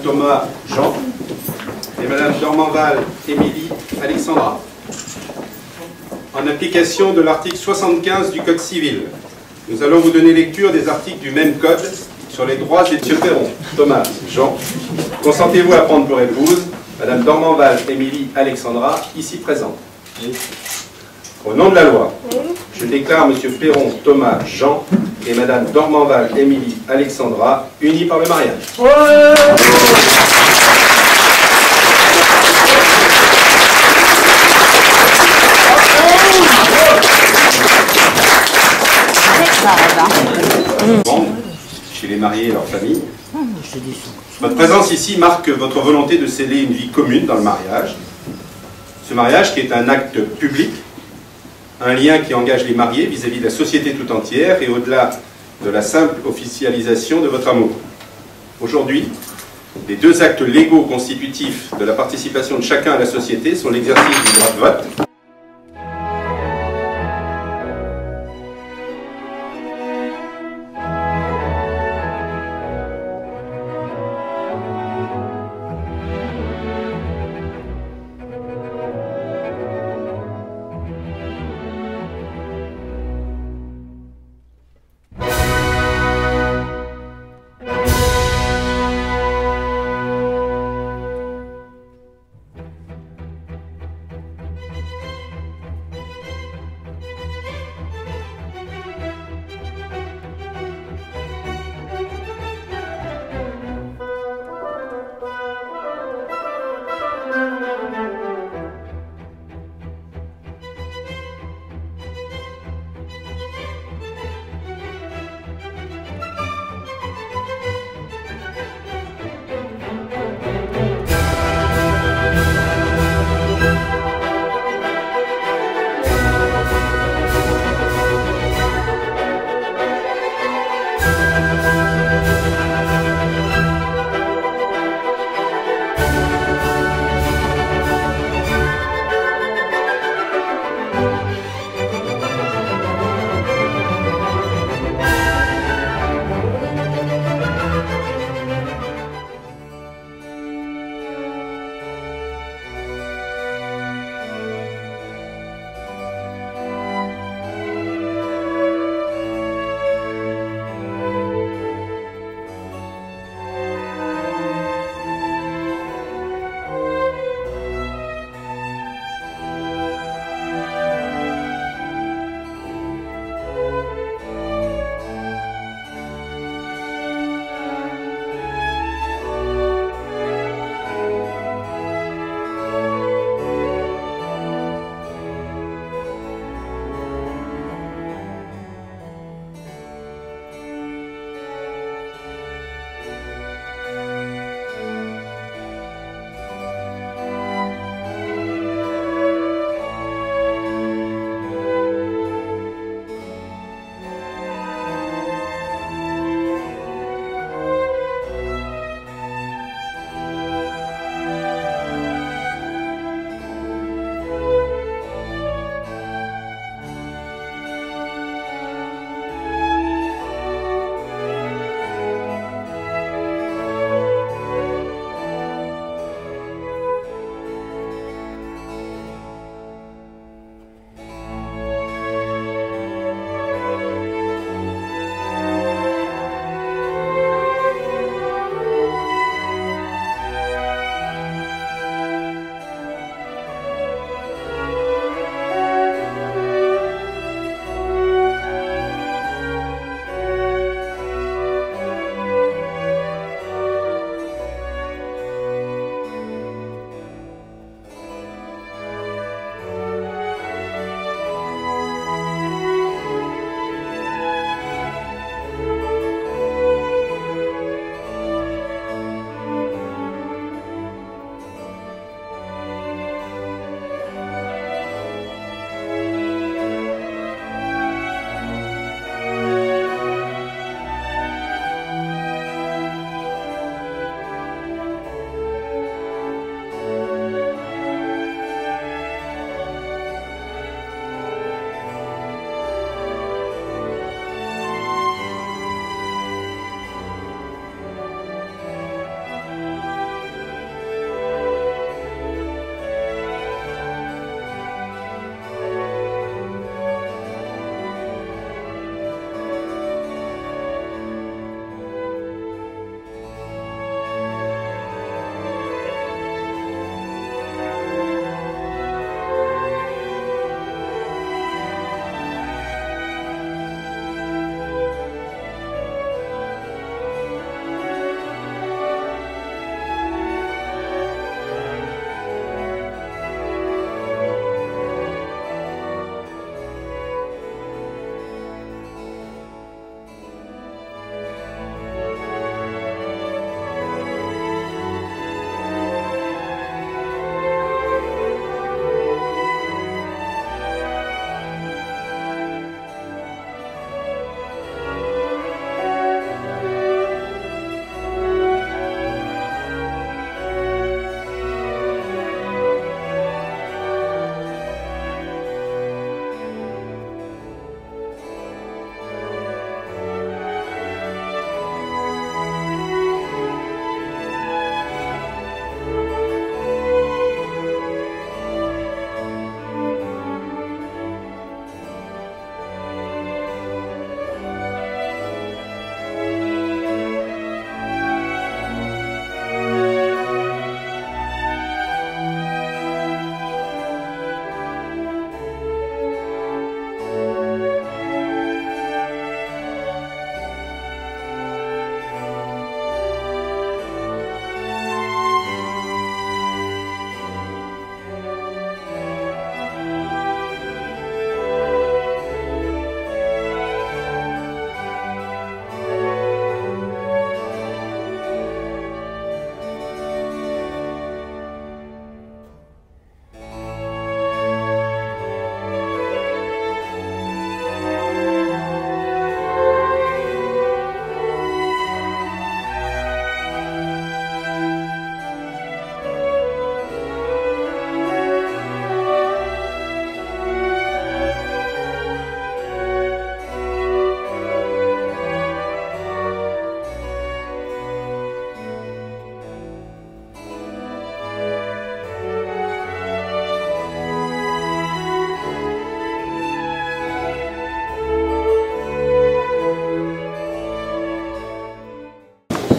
Thomas Jean et Madame Dormanval Émilie Alexandra. En application de l'article 75 du Code civil, nous allons vous donner lecture des articles du même Code sur les droits des M. Perron, Thomas Jean. Consentez-vous à prendre pour épouse Madame Dormanval Émilie Alexandra, ici présente. Au nom de la loi, je déclare M. Perron Thomas Jean et Madame Dormanval Émilie Alexandra unis par le mariage. Bon, chez les mariés et leurs familles. Votre présence ici marque votre volonté de sceller une vie commune dans le mariage. Ce mariage qui est un acte public, un lien qui engage les mariés vis-à-vis de la société tout entière et au-delà de la simple officialisation de votre amour. Aujourd'hui, les deux actes légaux constitutifs de la participation de chacun à la société sont l'exercice du droit de vote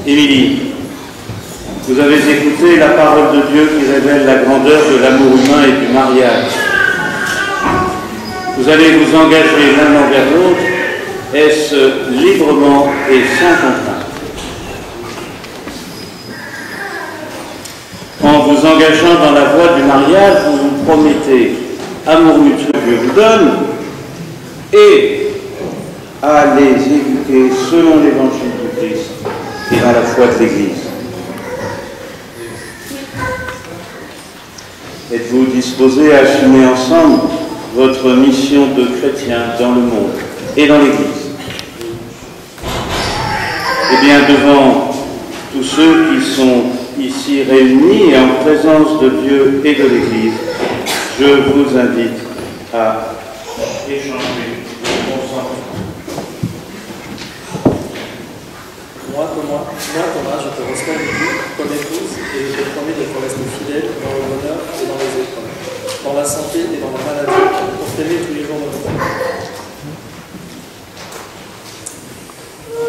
Émilie, vous avez écouté la parole de Dieu qui révèle la grandeur de l'amour humain et du mariage. Vous allez vous engager l'un envers l'autre, est-ce librement et sans contrainte. En vous engageant dans la voie du mariage, vous vous promettez amour mutuel que Dieu vous donne et à les éduquer selon l'évangile du Christ et dans la foi de l'Église. Êtes-vous disposés à assumer ensemble votre mission de chrétien dans le monde et dans l'Église? Eh bien, devant tous ceux qui sont ici réunis et en présence de Dieu et de l'Église, je vous invite à échanger vos consentements. Moi, Thomas, je te reçois comme épouse et je te promets de te rester fidèle dans le bonheur et dans les épreuves, dans la santé et dans la maladie, pour t'aimer tous les jours de ta vie.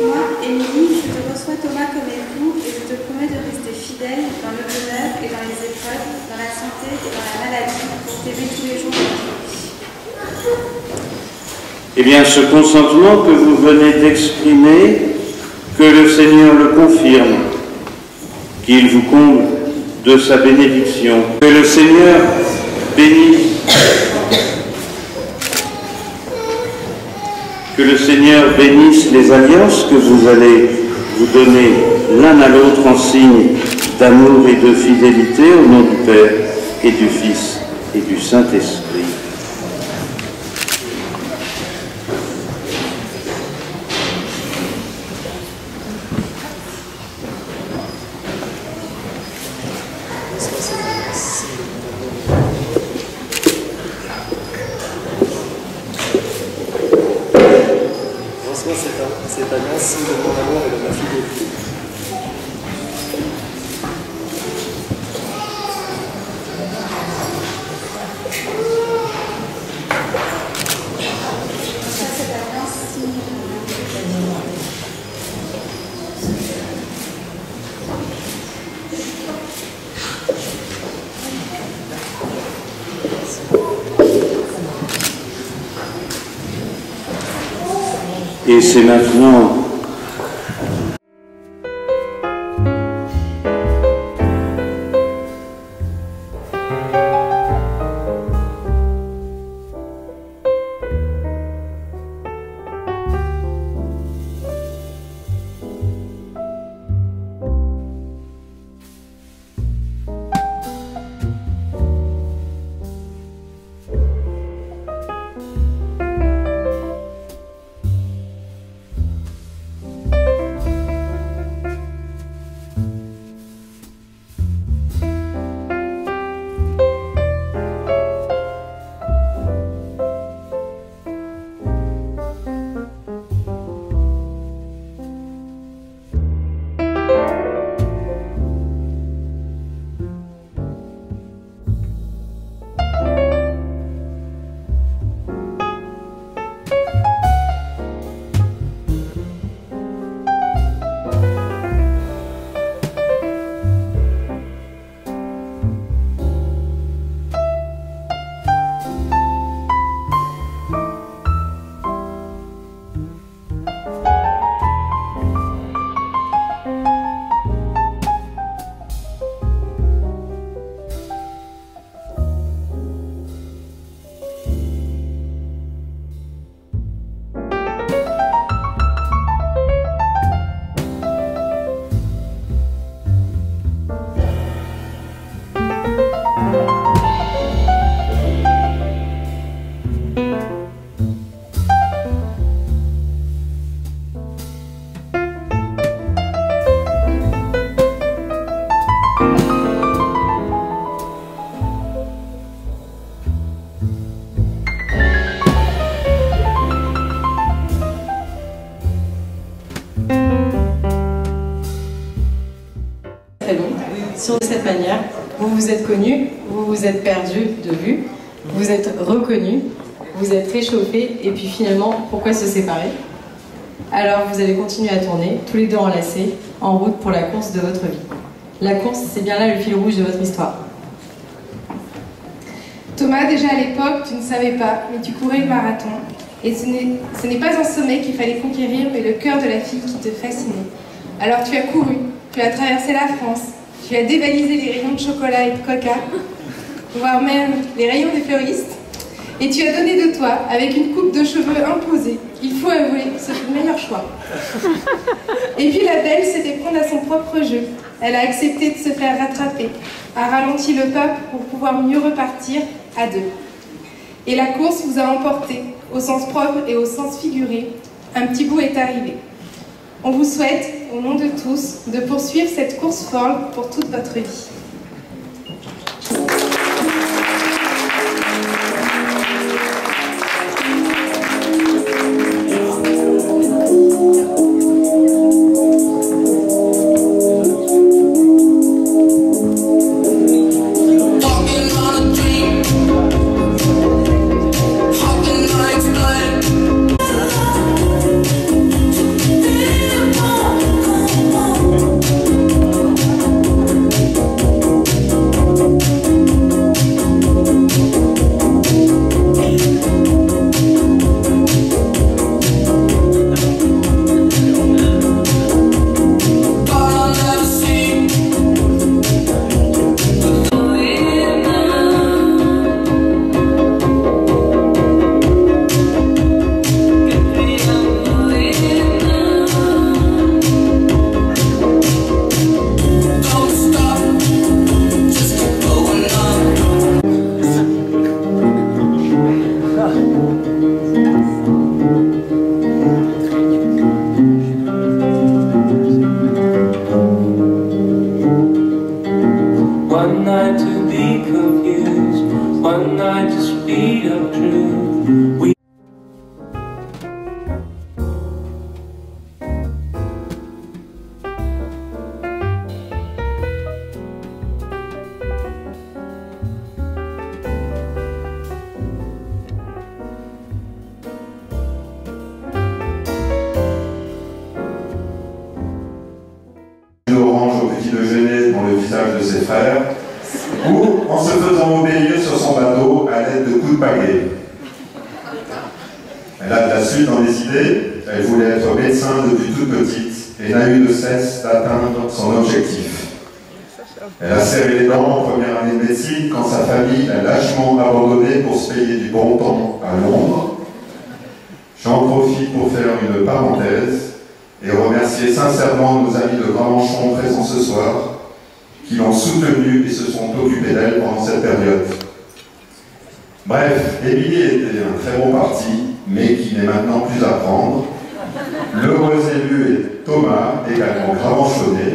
Moi, Émilie, je te reçois Thomas comme époux et je te promets de rester fidèle dans le bonheur et dans les épreuves, dans la santé et dans la maladie, pour t'aimer tous les jours de ta vie. Eh bien, ce consentement que vous venez d'exprimer, que le Seigneur le confirme, qu'il vous comble de sa bénédiction, que le Seigneur bénisse, que le Seigneur bénisse les alliances que vous allez vous donner l'un à l'autre en signe d'amour et de fidélité au nom du Père et du Fils et du Saint-Esprit. Reçois cette alliance, signe de mon amour et de ma fidélité. Reçois cette alliance, signe de mon amour et de ma fidélité. Et c'est maintenant Sur cette manière, vous vous êtes connus, vous vous êtes perdus de vue, vous êtes reconnus, vous êtes réchauffés, et puis finalement, pourquoi se séparer? Alors vous allez continuer à tourner, tous les deux enlacés, en route pour la course de votre vie. La course, c'est bien là le fil rouge de votre histoire. Thomas, déjà à l'époque, tu ne savais pas, mais tu courais le marathon. Et ce n'est pas un sommet qu'il fallait conquérir, mais le cœur de la fille qui te fascinait. Alors tu as couru, tu as traversé la France, tu as dévalisé les rayons de chocolat et de coca, voire même les rayons des fleuristes, et tu as donné de toi avec une coupe de cheveux imposée. Il faut avouer, c'est le meilleur choix. Et puis la belle s'était prendre à son propre jeu. Elle a accepté de se faire rattraper, a ralenti le pas pour pouvoir mieux repartir à deux. Et la course vous a emporté, au sens propre et au sens figuré. Un petit bout est arrivé. On vous souhaite, au nom de tous, de poursuivre cette course folle pour toute votre vie. One night to be confused, one night to speed up truth. We orange au petit déjeuner dans le visage de ses frères, ou en se faisant obéir sur son bateau à l'aide de coups de pagaie. Elle a de la suite dans les idées, elle voulait être médecin depuis toute petite et n'a eu de cesse d'atteindre son objectif. Elle a serré les dents en première année de médecine quand sa famille l'a lâchement abandonnée pour se payer du bon temps à Londres. J'en profite pour faire une parenthèse et remercier sincèrement nos amis de Grand-Manchon présents ce soir, qui l'ont soutenue et se sont occupés d'elle pendant cette période. Bref, Émilie était un très bon parti, mais qui n'est maintenant plus à prendre. L'heureux élu est Thomas, également Grand-Manchonné.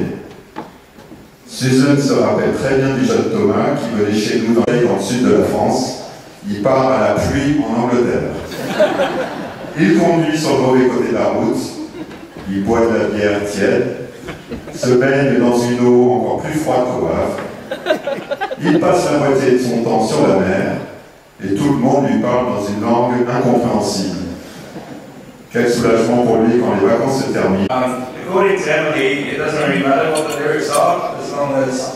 Susan se rappelle très bien du jeune Thomas qui venait chez nous dans le sud de la France. Il part à la pluie en Angleterre. Il conduit sur le mauvais côté de la route. Il boit de la bière tiède, se baigne dans une eau encore plus froide qu'au Havre. Il passe la moitié de son temps sur la mer et tout le monde lui parle dans une langue incompréhensible. Quel soulagement pour lui quand les vacances se terminent. According to Emily, it doesn't really matter what the lyrics are as long as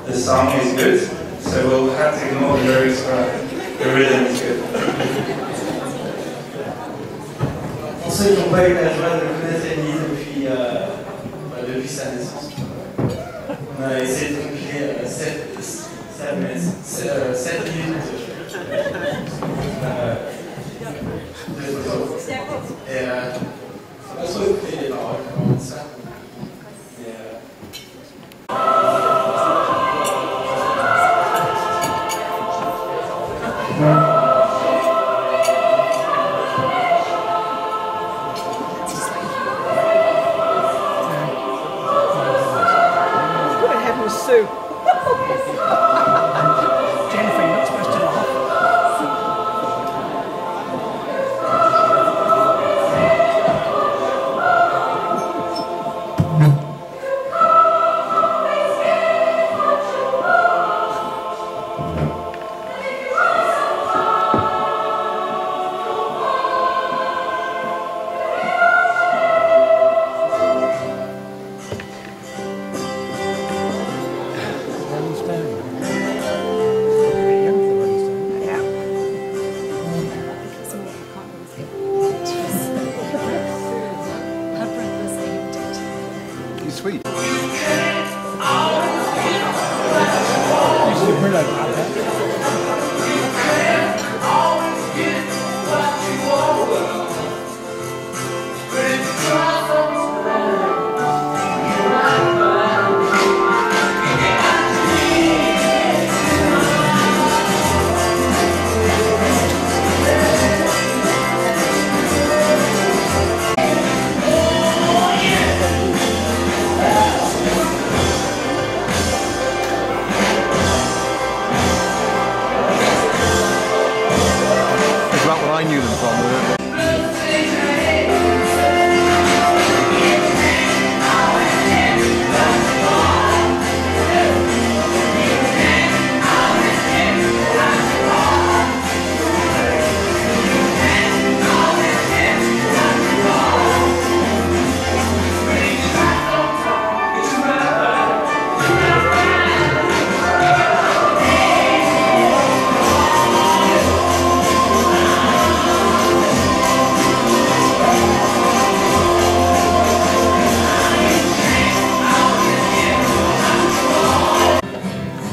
the song is good. So we'll have to ignore the lyrics, but the rhythm is good. Pour ceux qui n'ont pas eu la joie de connaître Émilie depuis sa naissance, on a essayé de compiler 7 minutes de photos. Et on va se écouter les paroles comme ça. Sue. Jennifer, you're not supposed to laugh.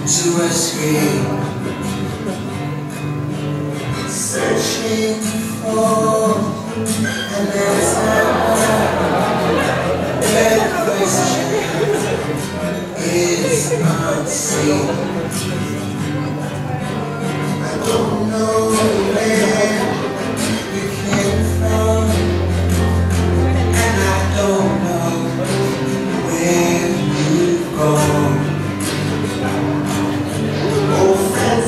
to escape, searching for an answer. That question is unseen. I don't know where you came from, and I don't know where you've gone. Oh, friends,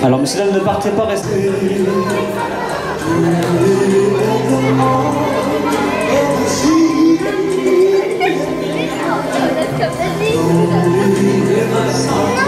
Alors, messieurs, dames, ne partez pas, restez. Vas-y.